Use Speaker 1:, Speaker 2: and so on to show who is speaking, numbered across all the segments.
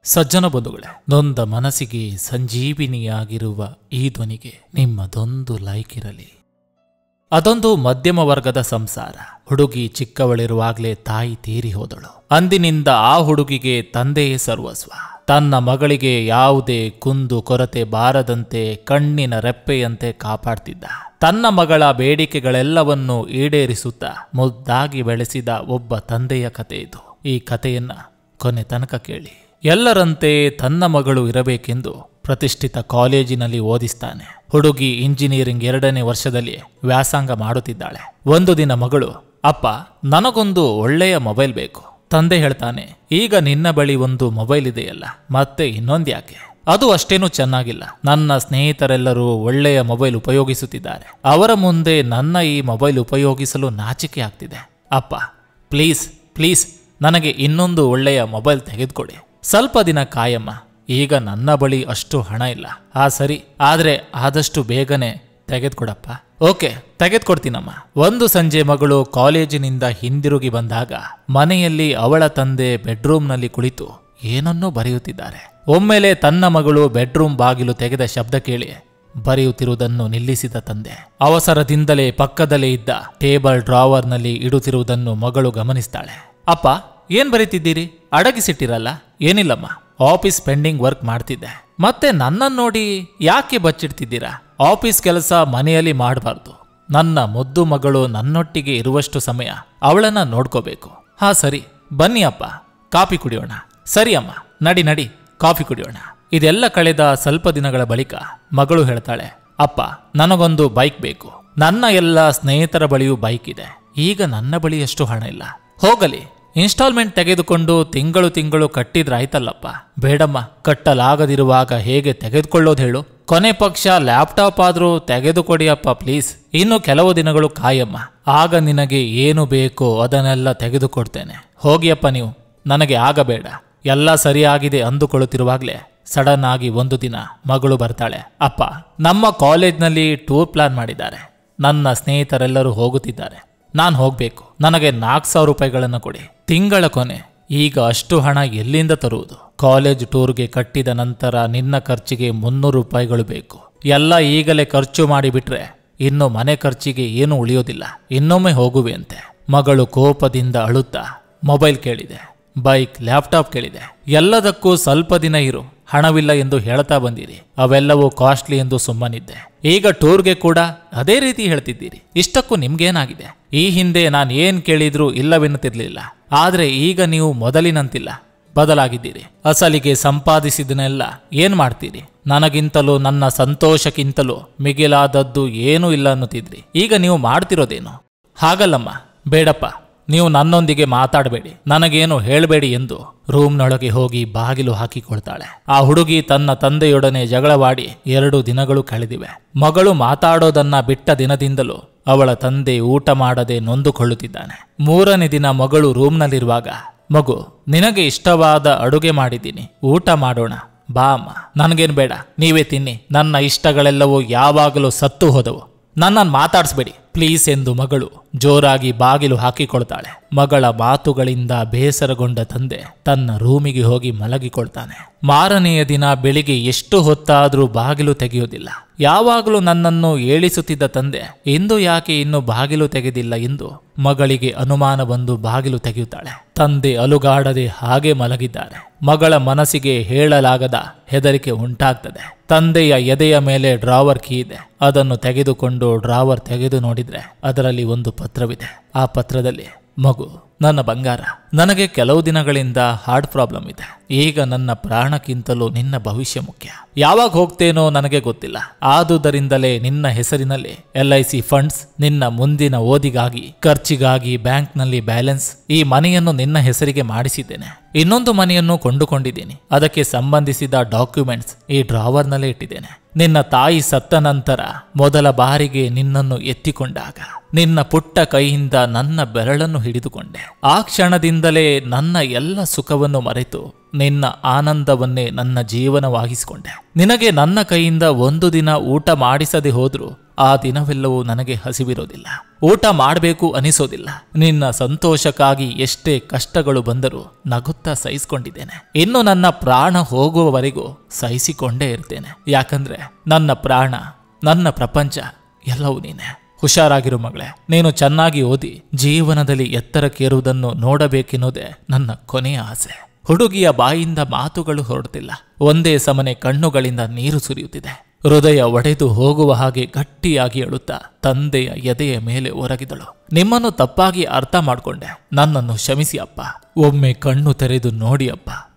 Speaker 1: ಸಜ್ಜನ ಬಂಧುಗಳೇ, ನೊಂದ ಮನಸ್ಸಿಗೆ ಸಂಜೀವಿನಿಯಾಗಿರುವ ಈ ಧ್ವನಿಗೆ ನಿಮ್ಮದೊಂದು ಲೈಕ್ ಇರಲಿ. ಅದೊಂದು ಮಧ್ಯಮ ವರ್ಗದ ಸಂಸಾರ. ಹುಡುಗಿ ಚಿಕ್ಕವಳಿರುವಾಗಲೇ ತಾಯಿ ತೀರಿ ಹೋದಳು. ಅಂದಿನಿಂದ ಆ ಹುಡುಗಿಗೆ ತಂದೆಯೇ ಸರ್ವಸ್ವ. ತನ್ನ ಮಗಳಿಗೆ ಯಾವುದೇ ಕುಂದು ಕೊರತೆ ಬಾರದಂತೆ ಕಣ್ಣಿನ ರೆಪ್ಪೆಯಂತೆ ಕಾಪಾಡ್ತಿದ್ದ. ತನ್ನ ಮಗಳ ಬೇಡಿಕೆಗಳೆಲ್ಲವನ್ನೂ ಈಡೇರಿಸುತ್ತಾ ಮುದ್ದಾಗಿ ಬೆಳೆಸಿದ ಒಬ್ಬ ತಂದೆಯ ಕತೆ ಇದು. ಈ ಕಥೆಯನ್ನ ಕೊನೆ ತನಕ ಕೇಳಿ. ಎಲ್ಲರಂತೆ ತನ್ನ ಮಗಳು ಇರಬೇಕೆಂದು ಪ್ರತಿಷ್ಠಿತ ಕಾಲೇಜಿನಲ್ಲಿ ಓದಿಸ್ತಾನೆ. ಹುಡುಗಿ ಇಂಜಿನಿಯರಿಂಗ್ 2ನೇ ವರ್ಷದಲ್ಲಿ ವ್ಯಾಸಂಗ ಮಾಡುತ್ತಿದ್ದಾಳೆ. ಒಂದು ದಿನ ಮಗಳು, ಅಪ್ಪ, ನನಗೊಂದು ಒಳ್ಳೆಯ ಮೊಬೈಲ್ ಬೇಕು. ತಂದೆ ಹೇಳ್ತಾನೆ, ಈಗ ನಿನ್ನ ಬಳಿ ಒಂದು ಮೊಬೈಲ್ ಇದೆಯಲ್ಲ, ಮತ್ತೆ ಇನ್ನೊಂದ್ಯಾಕೆ? ಅದು ಅಷ್ಟೇನೂ ಚೆನ್ನಾಗಿಲ್ಲ. ನನ್ನ ಸ್ನೇಹಿತರೆಲ್ಲರೂ ಒಳ್ಳೆಯ ಮೊಬೈಲ್ ಉಪಯೋಗಿಸುತ್ತಿದ್ದಾರೆ. ಅವರ ಮುಂದೆ ನನ್ನ ಈ ಮೊಬೈಲ್ ಉಪಯೋಗಿಸಲು ನಾಚಿಕೆ ಆಗ್ತಿದೆ. ಅಪ್ಪ, ಪ್ಲೀಸ್ ಪ್ಲೀಸ್ ನನಗೆ ಇನ್ನೊಂದು ಒಳ್ಳೆಯ ಮೊಬೈಲ್ ತೆಗೆದುಕೊಡಿ. ಸ್ವಲ್ಪ ದಿನ ಕಾಯಮ್ಮ. ಈಗ ನನ್ನ ಬಳಿ ಅಷ್ಟು ಹಣ ಇಲ್ಲ. ಸರಿ, ಆದ್ರೆ ಆದಷ್ಟು ಬೇಗನೆ ತೆಗೆದುಕೊಡಪ್ಪ. ಓಕೆ, ತೆಗೆದುಕೊಡ್ತೀನಮ್ಮ. ಒಂದು ಸಂಜೆ ಮಗಳು ಕಾಲೇಜಿನಿಂದ ಹಿಂದಿರುಗಿ ಬಂದಾಗ ಮನೆಯಲ್ಲಿ ಅವಳ ತಂದೆ ಬೆಡ್ರೂಮ್ನಲ್ಲಿ ಕುಳಿತು ಏನನ್ನೋ ಬರೆಯುತ್ತಿದ್ದಾರೆ. ಒಮ್ಮೆಲೆ ತನ್ನ ಮಗಳು ಬೆಡ್ರೂಮ್ ಬಾಗಿಲು ತೆಗೆದ ಶಬ್ದ ಕೇಳಿ ಬರೆಯುತ್ತಿರುವುದನ್ನು ನಿಲ್ಲಿಸಿದ ತಂದೆ ಅವಸರದಿಂದಲೇ ಪಕ್ಕದಲ್ಲೇ ಇದ್ದ ಟೇಬಲ್ ಡ್ರಾವರ್ನಲ್ಲಿ ಇಡುತ್ತಿರುವುದನ್ನು ಮಗಳು ಗಮನಿಸ್ತಾಳೆ. ಅಪ್ಪ, ಏನ್ ಬರೀತಿದ್ದೀರಿ? ಅಡಗಿಸಿಟ್ಟಿರಲ್ಲ. ಏನಿಲ್ಲಮ್ಮ, ಆಫೀಸ್ ಪೆಂಡಿಂಗ್ ವರ್ಕ್ ಮಾಡ್ತಿದ್ದೆ. ಮತ್ತೆ ನನ್ನನ್ನು ನೋಡಿ ಯಾಕೆ ಬಚ್ಚಿಡ್ತಿದ್ದೀರಾ? ಆಫೀಸ್ ಕೆಲಸ ಮನೆಯಲ್ಲಿ ಮಾಡಬಾರ್ದು. ನನ್ನ ಮುದ್ದು ಮಗಳು ನನ್ನೊಟ್ಟಿಗೆ ಇರುವಷ್ಟು ಸಮಯ ಅವಳನ್ನ ನೋಡ್ಕೋಬೇಕು. ಸರಿ, ಬನ್ನಿ ಅಪ್ಪ, ಕಾಫಿ ಕುಡಿಯೋಣ. ಸರಿ ಅಮ್ಮ, ನಡಿ ನಡಿ, ಕಾಫಿ ಕುಡಿಯೋಣ. ಇದೆಲ್ಲ ಕಳೆದ ಸ್ವಲ್ಪ ದಿನಗಳ ಬಳಿಕ ಮಗಳು ಹೇಳ್ತಾಳೆ, ಅಪ್ಪ, ನನಗೊಂದು ಬೈಕ್ ಬೇಕು. ನನ್ನ ಎಲ್ಲ ಸ್ನೇಹಿತರ ಬಳಿಯೂ ಬೈಕ್ ಇದೆ. ಈಗ ನನ್ನ ಬಳಿ ಎಷ್ಟು ಹಣ ಇಲ್ಲ. ಹೋಗಲಿ, ಇನ್ಸ್ಟಾಲ್ಮೆಂಟ್ ತೆಗೆದುಕೊಂಡು ತಿಂಗಳು ತಿಂಗಳು ಕಟ್ಟಿದ್ರಾಯ್ತಲ್ಲಪ್ಪ. ಬೇಡಮ್ಮ, ಕಟ್ಟಲಾಗದಿರುವಾಗ ಹೇಗೆ ತೆಗೆದುಕೊಳ್ಳೋದು ಹೇಳು? ಕೊನೆ ಪಕ್ಷ ಲ್ಯಾಪ್ಟಾಪ್ ಆದ್ರೂ ತೆಗೆದುಕೊಡಿಯಪ್ಪ ಪ್ಲೀಸ್. ಇನ್ನು ಕೆಲವು ದಿನಗಳು ಕಾಯಮ್ಮ, ಆಗ ನಿನಗೆ ಏನು ಬೇಕೋ ಅದನ್ನೆಲ್ಲ ತೆಗೆದುಕೊಡ್ತೇನೆ. ಹೋಗಿಯಪ್ಪ ನೀವು, ನನಗೆ ಆಗಬೇಡ. ಎಲ್ಲ ಸರಿಯಾಗಿದೆ ಅಂದುಕೊಳ್ಳುತ್ತಿರುವಾಗಲೇ ಸಡನ್ ಆಗಿ ಒಂದು ದಿನ ಮಗಳು ಬರ್ತಾಳೆ. ಅಪ್ಪ, ನಮ್ಮ ಕಾಲೇಜ್ನಲ್ಲಿ ಟೂರ್ ಪ್ಲಾನ್ ಮಾಡಿದ್ದಾರೆ. ನನ್ನ ಸ್ನೇಹಿತರೆಲ್ಲರೂ ಹೋಗುತ್ತಿದ್ದಾರೆ. ನಾನು ಹೋಗ್ಬೇಕು. ನನಗೆ 4,000 ರೂಪಾಯಿಗಳನ್ನು ಕೊಡಿ. ತಿಂಗಳ ಕೊನೆ. ಈಗ ಅಷ್ಟು ಹಣ ಎಲ್ಲಿಂದ ತರುವುದು? ಕಾಲೇಜ್ ಟೂರ್ಗೆ ಕಟ್ಟಿದ ನಂತರ ನಿನ್ನ ಖರ್ಚಿಗೆ 300 ರೂಪಾಯಿಗಳು ಬೇಕು. ಎಲ್ಲ ಈಗಲೇ ಖರ್ಚು ಮಾಡಿಬಿಟ್ರೆ ಇನ್ನು ಮನೆ ಖರ್ಚಿಗೆ ಏನು ಉಳಿಯೋದಿಲ್ಲ. ಇನ್ನೊಮ್ಮೆ ಹೋಗುವೆ ಅಂತೆ. ಮಗಳು ಕೋಪದಿಂದ ಅಳುತ್ತಾ ಮೊಬೈಲ್ ಕೇಳಿದೆ, ಬೈಕ್, ಲ್ಯಾಪ್ಟಾಪ್ ಕೇಳಿದೆ. ಎಲ್ಲದಕ್ಕೂ ಸ್ವಲ್ಪ ದಿನ ಇರು, ಹಣವಿಲ್ಲ ಎಂದು ಹೇಳ್ತಾ ಬಂದಿರಿ. ಅವೆಲ್ಲವೂ ಕಾಸ್ಟ್ಲಿ ಎಂದು ಸುಮ್ಮನಿದ್ದೆ. ಈಗ ಟೂರ್ಗೆ ಕೂಡ ಅದೇ ರೀತಿ ಹೇಳ್ತಿದ್ದೀರಿ. ಇಷ್ಟಕ್ಕೂ ನಿಮ್ಗೇನಾಗಿದೆ? ಈ ಹಿಂದೆ ನಾನು ಏನ್ ಕೇಳಿದ್ರೂ ಇಲ್ಲವೆನ್ನುತ್ತಿರ್ಲಿಲ್ಲ. ಆದ್ರೆ ಈಗ ನೀವು ಮೊದಲಿನಂತಿಲ್ಲ, ಬದಲಾಗಿದ್ದೀರಿ. ಅಸಲಿಗೆ ಸಂಪಾದಿಸಿದನೆಲ್ಲ ಏನ್ ಮಾಡ್ತೀರಿ? ನನಗಿಂತಲೂ ನನ್ನ ಸಂತೋಷಕ್ಕಿಂತಲೂ ಮಿಗಿಲಾದದ್ದು ಏನೂ ಇಲ್ಲ ಅನ್ನುತ್ತಿದ್ರಿ. ಈಗ ನೀವು ಮಾಡ್ತಿರೋದೇನು? ಹಾಗಲ್ಲಮ್ಮ, ಬೇಡಪ್ಪ, ನೀವು ನನ್ನೊಂದಿಗೆ ಮಾತಾಡಬೇಡಿ, ನನಗೇನು ಹೇಳಬೇಡಿ ಎಂದು ರೂಮ್ನೊಳಗೆ ಹೋಗಿ ಬಾಗಿಲು ಹಾಕಿಕೊಳ್ತಾಳೆ. ಆ ಹುಡುಗಿ ತನ್ನ ತಂದೆಯೊಡನೆ ಜಗಳವಾಡಿ 2 ದಿನಗಳು ಕಳೆದಿವೆ. ಮಗಳು ಮಾತಾಡೋದನ್ನ ಬಿಟ್ಟ ದಿನದಿಂದಲೂ ಅವಳ ತಂದೆ ಊಟ ಮಾಡದೆ ನೊಂದುಕೊಳ್ಳುತ್ತಿದ್ದಾನೆ. 3ನೇ ದಿನ ಮಗಳು ರೂಮ್ನಲ್ಲಿರುವಾಗ, ಮಗು, ನಿನಗೆ ಇಷ್ಟವಾದ ಅಡುಗೆ ಮಾಡಿದ್ದೀನಿ, ಊಟ ಮಾಡೋಣ, ಬಾ ಅಮ್ಮ. ನನಗೇನು ಬೇಡ, ನೀವೇ ತಿನ್ನಿ. ನನ್ನ ಇಷ್ಟಗಳೆಲ್ಲವೂ ಯಾವಾಗಲೂ ಸತ್ತು ಹೋದವು. ನನ್ನನ್ನು ಮಾತಾಡಿಸ್ಬೇಡಿ ಪ್ಲೀಸ್ ಎಂದು ಮಗಳು ಜೋರಾಗಿ ಬಾಗಿಲು ಹಾಕಿಕೊಳ್ತಾಳೆ. ಮಗಳ ಮಾತುಗಳಿಂದ ಬೇಸರಗೊಂಡ ತಂದೆ ತನ್ನ ರೂಮಿಗೆ ಹೋಗಿ ಮಲಗಿಕೊಳ್ತಾನೆ. ಮಾರನೆಯ ದಿನ ಬೆಳಿಗ್ಗೆ ಎಷ್ಟು ಹೊತ್ತಾದರೂ ಬಾಗಿಲು ತೆಗೆಯೋದಿಲ್ಲ. ಯಾವಾಗಲೂ ನನ್ನನ್ನು ಏಳಿಸುತ್ತಿದ್ದ ತಂದೆ ಇಂದು ಯಾಕೆ ಇನ್ನು ಬಾಗಿಲು ತೆಗೆದಿಲ್ಲ ಎಂದು ಮಗಳಿಗೆ ಅನುಮಾನ ಬಂದು ಬಾಗಿಲು ತೆಗೆಯುತ್ತಾಳೆ. ತಂದೆ ಅಲುಗಾಡದೆ ಹಾಗೆ ಮಲಗಿದ್ದಾರೆ. ಮಗಳ ಮನಸ್ಸಿಗೆ ಹೇಳಲಾಗದ ಹೆದರಿಕೆ ಉಂಟಾಗ್ತದೆ. ತಂದೆಯ ಎದೆಯ ಮೇಲೆ ಡ್ರಾವರ್ ಕೀ ಇದೆ. ಅದನ್ನು ತೆಗೆದುಕೊಂಡು ಡ್ರಾವರ್ ತೆಗೆದು ನೋಡಿದ್ರೆ ಅದರಲ್ಲಿ ಒಂದು ಪತ್ರವಿದೆ. ಆ ಪತ್ರದಲ್ಲಿ, ಮಗು, ನನ್ನ ಬಂಗಾರ, ನನಗೆ ಕೆಲವು ದಿನಗಳಿಂದ ಹಾರ್ಟ್ ಪ್ರಾಬ್ಲಮ್ ಇದೆ. ಈಗ ನನ್ನ ಪ್ರಾಣಕ್ಕಿಂತಲೂ ನಿನ್ನ ಭವಿಷ್ಯ ಮುಖ್ಯ. ಯಾವಾಗ ಹೋಗ್ತೇನೋ ನನಗೆ ಗೊತ್ತಿಲ್ಲ. ಆದುದರಿಂದಲೇ ನಿನ್ನ ಹೆಸರಿನಲ್ಲಿ LIC ಫಂಡ್ಸ್, ನಿನ್ನ ಮುಂದಿನ ಓದಿಗಾಗಿ, ಖರ್ಚಿಗಾಗಿ ಬ್ಯಾಂಕ್ನಲ್ಲಿ ಬ್ಯಾಲೆನ್ಸ್, ಈ ಮನೆಯನ್ನು ನಿನ್ನ ಹೆಸರಿಗೆ ಮಾಡಿಸಿದ್ದೇನೆ. ಇನ್ನೊಂದು ಮನೆಯನ್ನು ಕೊಂಡುಕೊಂಡಿದ್ದೀನಿ. ಅದಕ್ಕೆ ಸಂಬಂಧಿಸಿದ ಡಾಕ್ಯುಮೆಂಟ್ಸ್ ಈ ಡ್ರಾವರ್ನಲ್ಲೇ ಇಟ್ಟಿದ್ದೇನೆ. ನಿನ್ನ ತಾಯಿ ಸತ್ತ ನಂತರ ಮೊದಲ ಬಾರಿಗೆ ನಿನ್ನನ್ನು ಎತ್ತಿಕೊಂಡಾಗ ನಿನ್ನ ಪುಟ್ಟ ಕೈಯಿಂದ ನನ್ನ ಬೆರಳನ್ನು ಹಿಡಿದುಕೊಂಡೆ. ಆ ಕ್ಷಣದಿಂದಲೇ ನನ್ನ ಎಲ್ಲ ಸುಖವನ್ನು ಮರೆತು ನಿನ್ನ ಆನಂದವನ್ನೇ ನನ್ನ ಜೀವನವಾಗಿಸಿಕೊಂಡೆ. ನಿನಗೆ ನನ್ನ ಕೈಯಿಂದ ಒಂದು ದಿನ ಊಟ ಮಾಡಿಸದೆ ಹೋದ್ರೂ ಆ ದಿನವೆಲ್ಲವೂ ನನಗೆ ಹಸಿವಿರೋದಿಲ್ಲ, ಊಟ ಮಾಡಬೇಕು ಅನಿಸೋದಿಲ್ಲ. ನಿನ್ನ ಸಂತೋಷಕ್ಕಾಗಿ ಎಷ್ಟೇ ಕಷ್ಟಗಳು ಬಂದರೂ ನಗುತ್ತಾ ಸಹಿಸಿಕೊಂಡಿದ್ದೇನೆ. ಇನ್ನು ನನ್ನ ಪ್ರಾಣ ಹೋಗುವವರೆಗೂ ಸಹಿಸಿಕೊಂಡೇ ಇರ್ತೇನೆ. ಯಾಕಂದ್ರೆ ನನ್ನ ಪ್ರಾಣ, ನನ್ನ ಪ್ರಪಂಚ ಎಲ್ಲವೂ ನೀನೆ. ಹುಷಾರಾಗಿರು ಮಗಳೇ. ನೀನು ಚೆನ್ನಾಗಿ ಓದಿ ಜೀವನದಲ್ಲಿ ಎತ್ತರಕ್ಕೇರುವುದನ್ನು ನೋಡಬೇಕೆನ್ನುವುದೇ ನನ್ನ ಕೊನೆಯ ಆಸೆ. ಹುಡುಗಿಯ ಬಾಯಿಂದ ಮಾತುಗಳು ಹೊರಡುತ್ತಿಲ್ಲ. ಒಂದೇ ಸಮನೆ ಕಣ್ಣುಗಳಿಂದ ನೀರು ಸುರಿಯುತ್ತಿದೆ. ಹೃದಯ ಒಡೆದು ಹೋಗುವ ಹಾಗೆ ಗಟ್ಟಿಯಾಗಿ ಅಳುತ್ತಾ ತಂದೆಯ ಎದೆಯ ಮೇಲೆ ಒರಗಿದಳು. ನಿಮ್ಮನ್ನು ತಪ್ಪಾಗಿ ಅರ್ಥ ಮಾಡ್ಕೊಂಡೆ, ನನ್ನನ್ನು ಕ್ಷಮಿಸಿ ಅಪ್ಪ. ಒಮ್ಮೆ ಕಣ್ಣು ತೆರೆದು ನೋಡಿ ಅಪ್ಪ,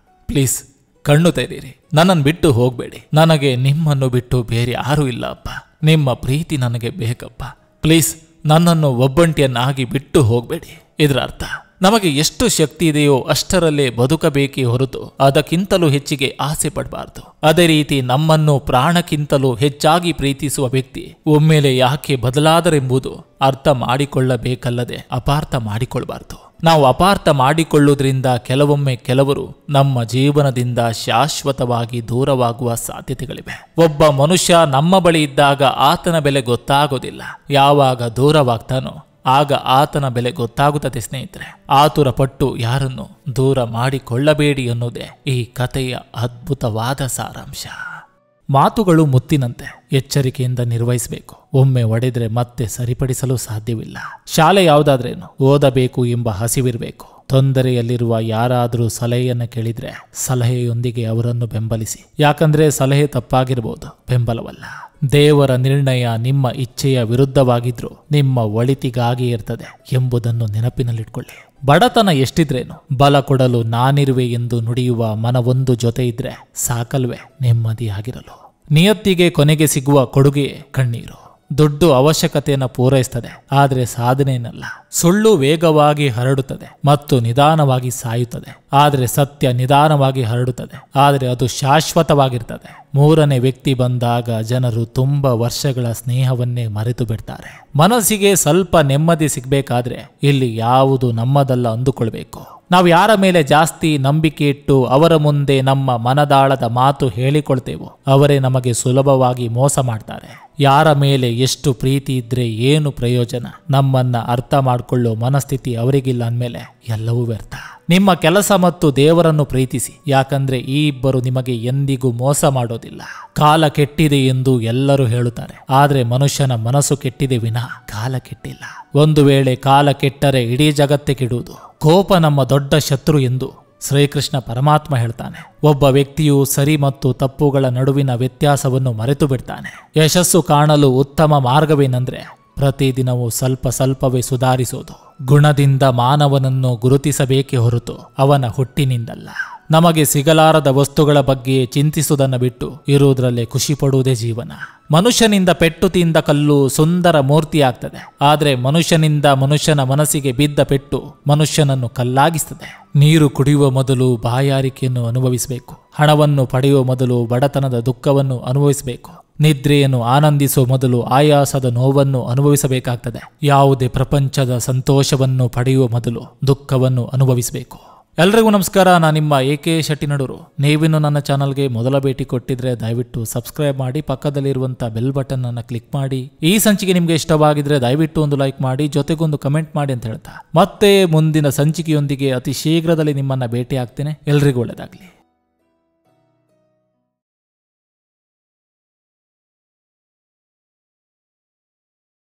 Speaker 1: ಪ್ಲೀಸ್ ಕಣ್ಣು ತೆರೀರಿ. ನನ್ನನ್ನು ಬಿಟ್ಟು ಹೋಗಬೇಡಿ. ನನಗೆ ನಿಮ್ಮನ್ನು ಬಿಟ್ಟು ಬೇರೆ ಯಾರೂ ಇಲ್ಲ ಅಪ್ಪ. ನಿಮ್ಮ ಪ್ರೀತಿ ನನಗೆ ಬೇಕಪ್ಪ. ಪ್ಲೀಸ್ ನನ್ನನ್ನು ಒಬ್ಬಂಟಿಯನ್ನಾಗಿ ಬಿಟ್ಟು ಹೋಗಬೇಡಿ. ಇದರ ಅರ್ಥ ನಮಗೆ ಎಷ್ಟು ಶಕ್ತಿ ಇದೆಯೋ ಅಷ್ಟರಲ್ಲೇ ಬದುಕಬೇಕೇ ಹೊರತು ಅದಕ್ಕಿಂತಲೂ ಹೆಚ್ಚಿಗೆ ಆಸೆ ಪಡಬಾರ್ದು. ಅದೇ ರೀತಿ ನಮ್ಮನ್ನು ಪ್ರಾಣಕ್ಕಿಂತಲೂ ಹೆಚ್ಚಾಗಿ ಪ್ರೀತಿಸುವ ವ್ಯಕ್ತಿ ಒಮ್ಮೆಲೆ ಯಾಕೆ ಬದಲಾದರೆಂಬುದು ಅರ್ಥ ಮಾಡಿಕೊಳ್ಳಬೇಕಲ್ಲದೆ ಅಪಾರ್ಥ ಮಾಡಿಕೊಳ್ಳಬಾರ್ದು. ನಾವು ಅಪಾರ್ಥ ಮಾಡಿಕೊಳ್ಳುವುದರಿಂದ ಕೆಲವೊಮ್ಮೆ ಕೆಲವರು ನಮ್ಮ ಜೀವನದಿಂದ ಶಾಶ್ವತವಾಗಿ ದೂರವಾಗುವ ಸಾಧ್ಯತೆಗಳಿವೆ. ಒಬ್ಬ ಮನುಷ್ಯ ನಮ್ಮ ಬಳಿ ಇದ್ದಾಗ ಆತನ ಬೆಲೆ ಗೊತ್ತಾಗೋದಿಲ್ಲ. ಯಾವಾಗ ದೂರವಾಗ್ತಾನೋ ಆಗ ಆತನ ಬೆಲೆ ಗೊತ್ತಾಗುತ್ತದೆ ಸ್ನೇಹಿತರೆ. ಆತುರ ಪಟ್ಟು ಯಾರನ್ನು ದೂರ ಮಾಡಿಕೊಳ್ಳಬೇಡಿ ಅನ್ನೋದೇ ಈ ಕಥೆಯ ಅದ್ಭುತವಾದ ಸಾರಾಂಶ. ಮಾತುಗಳು ಮುತ್ತಿನಂತೆ, ಎಚ್ಚರಿಕೆಯಿಂದ ನಿರ್ವಹಿಸಬೇಕು. ಒಮ್ಮೆ ಒಡೆದ್ರೆ ಮತ್ತೆ ಸರಿಪಡಿಸಲು ಸಾಧ್ಯವಿಲ್ಲ. ಶಾಲೆ ಯಾವುದಾದ್ರೇನು, ಓದಬೇಕು ಎಂಬ ಹಸಿವಿರಬೇಕು. ತೊಂದರೆಯಲ್ಲಿರುವ ಯಾರಾದರೂ ಸಲಹೆಯನ್ನು ಕೇಳಿದ್ರೆ ಸಲಹೆಯೊಂದಿಗೆ ಅವರನ್ನು ಬೆಂಬಲಿಸಿ. ಯಾಕಂದ್ರೆ ಸಲಹೆ ತಪ್ಪಾಗಿರ್ಬೋದು, ಬೆಂಬಲವಲ್ಲ. ದೇವರ ನಿರ್ಣಯ ನಿಮ್ಮ ಇಚ್ಛೆಯ ವಿರುದ್ಧವಾಗಿದ್ರೂ ನಿಮ್ಮ ಒಳಿತಿಗಾಗಿ ಇರ್ತದೆ ಎಂಬುದನ್ನು ನೆನಪಿನಲ್ಲಿಟ್ಕೊಳ್ಳಿ. ಬಡತನ ಎಷ್ಟಿದ್ರೇನು ಬಲ ಕೊಡಲು ನಾನಿರುವೆ ಎಂದು ನುಡಿಯುವ ಮನವೊಂದು ಜೊತೆ ಇದ್ರೆ ಸಾಕಲ್ವೇ ನೆಮ್ಮದಿಯಾಗಿರಲು. ನಿಯತ್ತಿಗೆ ಕೊನೆಗೆ ಸಿಗುವ ಕೊಡುಗೆ ಕಣ್ಣೀರು. ದುಡ್ಡು ಅವಶ್ಯಕತೆಯನ್ನು ಪೂರೈಸ್ತದೆ, ಆದರೆ ಸಾಧನೆಯನ್ನಲ್ಲ. ಸುಳ್ಳು ವೇಗವಾಗಿ ಹರಡುತ್ತದೆ ಮತ್ತು ನಿಧಾನವಾಗಿ ಸಾಯುತ್ತದೆ, ಆದರೆ ಸತ್ಯ ನಿಧಾನವಾಗಿ ಹರಡುತ್ತದೆ, ಆದರೆ ಅದು ಶಾಶ್ವತವಾಗಿರ್ತದೆ. ಮೂರನೇ ವ್ಯಕ್ತಿ ಬಂದಾಗ ಜನರು ತುಂಬಾ ವರ್ಷಗಳ ಸ್ನೇಹವನ್ನೇ ಮರೆತು ಬಿಡ್ತಾರೆ. ಮನಸ್ಸಿಗೆ ಸ್ವಲ್ಪ ನೆಮ್ಮದಿ ಸಿಗಬೇಕಾದ್ರೆ ಇಲ್ಲಿ ಯಾವುದು ನಮ್ಮದಲ್ಲ ಅಂದುಕೊಳ್ಬೇಕು. ನಾವು ಯಾರ ಮೇಲೆ ಜಾಸ್ತಿ ನಂಬಿಕೆ ಇಟ್ಟು ಅವರ ಮುಂದೆ ನಮ್ಮ ಮನದಾಳದ ಮಾತು ಹೇಳಿಕೊಳ್ತೇವೋ ಅವರೇ ನಮಗೆ ಸುಲಭವಾಗಿ ಮೋಸ ಮಾಡ್ತಾರೆ. ಯಾರ ಮೇಲೆ ಎಷ್ಟು ಪ್ರೀತಿ ಇದ್ರೆ ಏನು ಪ್ರಯೋಜನ? ನಮ್ಮನ್ನ ಅರ್ಥ ಮಾಡಿಕೊಳ್ಳೋ ಮನಸ್ಥಿತಿ ಅವರಿಗಿಲ್ಲ ಅಂದಮೇಲೆ ಎಲ್ಲವೂ ವ್ಯರ್ಥ. ನಿಮ್ಮ ಕೆಲಸ ಮತ್ತು ದೇವರನ್ನು ಪ್ರೀತಿಸಿ. ಯಾಕಂದ್ರೆ ಈ ಇಬ್ಬರು ನಿಮಗೆ ಎಂದಿಗೂ ಮೋಸ ಮಾಡೋದಿಲ್ಲ. ಕಾಲ ಕೆಟ್ಟಿದೆ ಎಂದು ಎಲ್ಲರೂ ಹೇಳುತ್ತಾರೆ, ಆದ್ರೆ ಮನುಷ್ಯನ ಮನಸ್ಸು ಕೆಟ್ಟಿದೆ ವಿನಃ ಕಾಲ ಕೆಟ್ಟಿಲ್ಲ. ಒಂದು ವೇಳೆ ಕಾಲ ಕೆಟ್ಟರೆ ಇಡೀ ಜಗತ್ತೇ ಕೆಡುವುದು. ಕೋಪ ನಮ್ಮ ದೊಡ್ಡ ಶತ್ರು ಎಂದು ಶ್ರೀಕೃಷ್ಣ ಪರಮಾತ್ಮ ಹೇಳ್ತಾನೆ. ಒಬ್ಬ ವ್ಯಕ್ತಿಯು ಸರಿ ಮತ್ತು ತಪ್ಪುಗಳ ನಡುವಿನ ವ್ಯತ್ಯಾಸವನ್ನು ಮರೆತು ಬಿಡ್ತಾನೆ. ಯಶಸ್ಸು ಕಾಣಲು ಉತ್ತಮ ಮಾರ್ಗವೇನೆಂದ್ರೆ ಪ್ರತಿದಿನವೂ ಸ್ವಲ್ಪ ಸ್ವಲ್ಪವೇ ಸುಧಾರಿಸೋದು. ಗುಣದಿಂದ ಮಾನವನನ್ನು ಗುರುತಿಸಬೇಕೇ ಹೊರತು ಅವನ ಹುಟ್ಟಿನಿಂದಲ್ಲ. ನಮಗೆ ಸಿಗಲಾರದ ವಸ್ತುಗಳ ಬಗ್ಗೆ ಚಿಂತಿಸುವುದನ್ನು ಬಿಟ್ಟು ಇರುವುದರಲ್ಲೇ ಖುಷಿ ಪಡುವುದೇ ಜೀವನ. ಮನುಷ್ಯನಿಂದ ಪೆಟ್ಟು ತಿಂದ ಕಲ್ಲು ಸುಂದರ ಮೂರ್ತಿಯಾಗ್ತದೆ, ಆದರೆ ಮನುಷ್ಯನಿಂದ ಮನುಷ್ಯನ ಮನಸ್ಸಿಗೆ ಬಿದ್ದ ಪೆಟ್ಟು ಮನುಷ್ಯನನ್ನು ಕಲ್ಲಾಗಿಸ್ತದೆ. ನೀರು ಕುಡಿಯುವ ಮೊದಲು ಬಾಯಾರಿಕೆಯನ್ನು ಅನುಭವಿಸಬೇಕು. ಹಣವನ್ನು ಪಡೆಯುವ ಮೊದಲು ಬಡತನದ ದುಃಖವನ್ನು ಅನುಭವಿಸಬೇಕು. ನಿದ್ರೆಯನ್ನು ಆನಂದಿಸುವ ಮೊದಲು ಆಯಾಸದ ನೋವನ್ನು ಅನುಭವಿಸಬೇಕಾಗ್ತದೆ. ಯಾವುದೇ ಪ್ರಪಂಚದ ಸಂತೋಷವನ್ನು ಪಡೆಯುವ ಮೊದಲು ದುಃಖವನ್ನು ಅನುಭವಿಸಬೇಕು. ಎಲ್ರಿಗೂ ನಮಸ್ಕಾರ. ನಾನು ನಿಮ್ಮ AK ಶೆಟ್ಟಿನಡೂರು. ನೀವಿನ್ನು ನನ್ನ ಚಾನಲ್ಗೆ ಮೊದಲ ಭೇಟಿ ಕೊಟ್ಟಿದ್ರೆ ದಯವಿಟ್ಟು ಸಬ್ಸ್ಕ್ರೈಬ್ ಮಾಡಿ, ಪಕ್ಕದಲ್ಲಿರುವಂಥ ಬೆಲ್ ಬಟನ್ ಅನ್ನು ಕ್ಲಿಕ್ ಮಾಡಿ. ಈ ಸಂಚಿಕೆ ನಿಮಗೆ ಇಷ್ಟವಾಗಿದ್ರೆ ದಯವಿಟ್ಟು ಒಂದು ಲೈಕ್ ಮಾಡಿ, ಜೊತೆಗೊಂದು ಕಮೆಂಟ್ ಮಾಡಿ ಅಂತ ಹೇಳ್ತಾ ಮತ್ತೆ ಮುಂದಿನ ಸಂಚಿಕೆಯೊಂದಿಗೆ ಅತಿ ಶೀಘ್ರದಲ್ಲಿ ನಿಮ್ಮನ್ನ ಭೇಟಿ ಆಗ್ತೇನೆ. ಎಲ್ರಿಗೂ ಒಳ್ಳೆಯದಾಗಲಿ.